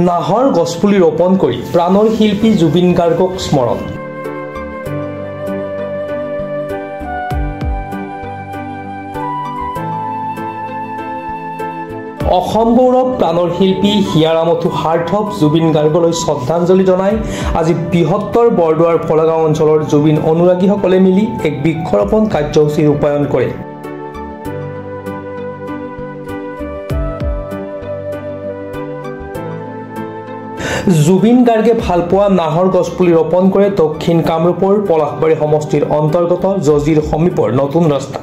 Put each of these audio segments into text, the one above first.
নাহৰ গছপুলি ৰোপণ কৰি প্ৰাণৰ শিল্পী জুবিন গাৰ্গক স্মৰণ। অসম গৌৰৱ প্ৰাণৰ শিল্পী হিয়াৰামঠু সাৰ্থক জুবিন গাৰ্গলৈ শ্ৰদ্ধাঞ্জলি জনাই আজি বৃহত্তৰ বৰদোৱাৰ ফলাগাঁও অঞ্চলৰ জুবিন অনুৰাগীসকলে মিলি এক বৃক্ষৰোপণ কাৰ্যসূচী ৰূপায়ণ কৰে। জুবিন গাৰ্গে ভালপোৱা নাহৰ গছপুলি ৰোপণ কৰে দক্ষিণ কামৰূপৰ পলাশবাৰী সমষ্টিৰ অন্তৰ্গত জজিৰ সমীপৰ নতুন ৰাস্তা।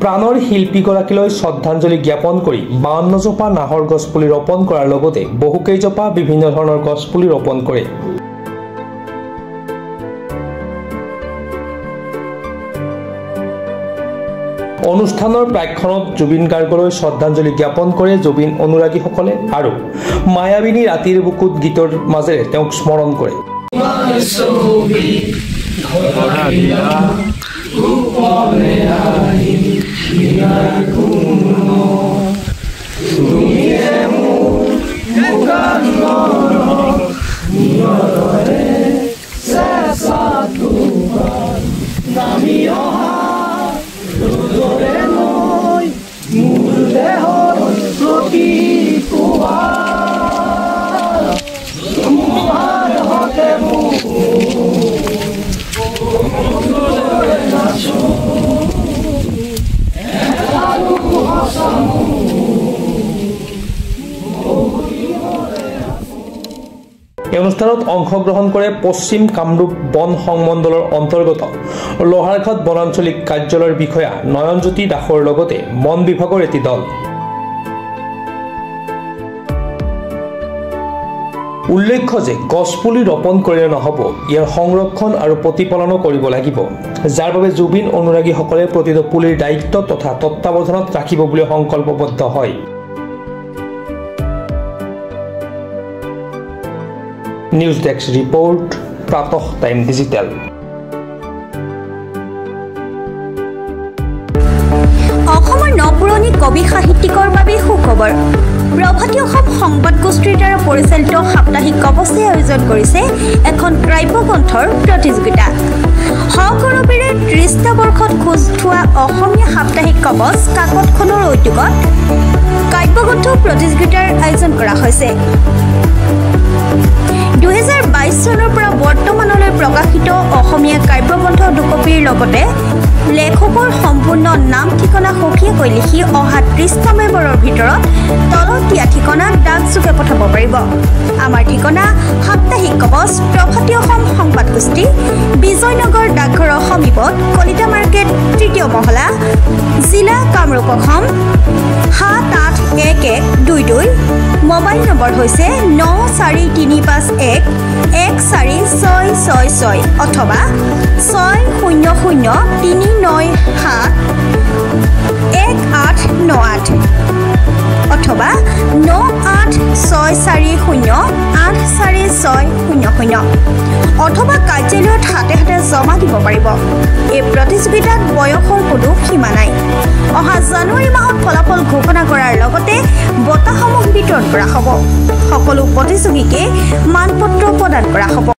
প্ৰাণৰ শিল্পীগৰাকীলৈ শ্ৰদ্ধাঞ্জলি জ্ঞাপন কৰি 52 জোপা নাহৰ গছপুলি ৰোপণ কৰাৰ লগতে বহুকেইজোপা বিভিন্ন ধৰণৰ গছপুলি ৰোপণ কৰে। অনুষ্ঠানৰ প্ৰাক্ষণত জুবিন গাৰ্গলৈ শ্ৰদ্ধাঞ্জলি জ্ঞাপন কৰে জুবিন অনুৰাগীসকলে আৰু মায়াবিনী ৰাতিৰ বুকুত গীতৰ মাজেৰে তেওঁক স্মৰণ কৰে। এই অনুষ্ঠানত অংশগ্ৰহণ কৰে পশ্চিম কামৰূপ বন সংমণ্ডলৰ অন্তৰ্গত লোহাৰঘাট বনাঞ্চলিক কাৰ্যালয়ৰ বিষয়া নয়নজ্যোতি দাসৰ লগতে বন বিভাগৰ এটি দল। উল্লেখ্য যে গছপুলি ৰোপণ কৰিলে নহ'ব, ইয়াৰ সংৰক্ষণ আৰু প্ৰতিপালনো কৰিব লাগিব, যাৰ বাবে জুবিন অনুৰাগীসকলে প্ৰতিটো পুলিৰ দায়িত্ব তথা তত্বাৱধানত ৰাখিব বুলি সংকল্পবদ্ধ হয়। নিউজ ডেস্ক ৰিপৰ্ট, প্ৰাতঃ টাইম ডিজিটেল। অসমৰ নপুৰণি কবি সাহিত্যিকৰ বাবে সুখবৰ। প্ৰভাতী অসম সংবাদ গোষ্ঠীৰ দ্বাৰা পৰিচালিত সাপ্তাহিক কবচে আয়োজন কৰিছে এখন কাব্যগ্ৰন্থৰ প্ৰতিযোগিতা। সগৌৰৱেৰে 30টা বৰ্ষত খোজ থোৱা অসমীয়া সাপ্তাহিক কবচ কাকতখনৰ উদ্যোগত কাব্যগ্ৰন্থ প্ৰতিযোগিতাৰ আয়োজন কৰা হৈছে। 2022 চনৰ পৰা বৰ্তমানলৈ প্ৰকাশিত অসমীয়া কাব্যগ্ৰন্থ দুকপিৰ লগতে লেখকৰ সম্পূৰ্ণ নাম ঠিকনা সঠিককৈ লিখি অহা 30 নৱেম্বৰৰ ভিতৰত তলত দিয়া ঠিকনাত ডাকযোগে পঠাব পাৰিব। আমাৰ ঠিকনা সাপ্তাহিক কবচ, প্ৰভাতী অসম সংবাদ গোষ্ঠী, বিজয়নগৰ ডাকঘৰৰ সমীপত, কলিতা মাৰ্কেট, 3য় মহলা, জিলা কামৰূপ অসম 781122। মোবাইল নম্বৰ হৈছে 9435114666 অথবা 6003971898 অথবা 9864084600 অথবা কাৰ্যালয়ত হাতে হাতে জমা দিব পাৰিব। এই প্ৰতিযোগিতাত বয়সৰ কোনো সীমা নাই। অহা জানুৱাৰী মাহত ফলাফল ঘোষণা কৰাৰ লগতে বঁটাসমূহ বিতৰণ কৰা হ'ব। সকলো প্ৰতিযোগীকে মানপত্ৰ প্ৰদান কৰা হ'ব।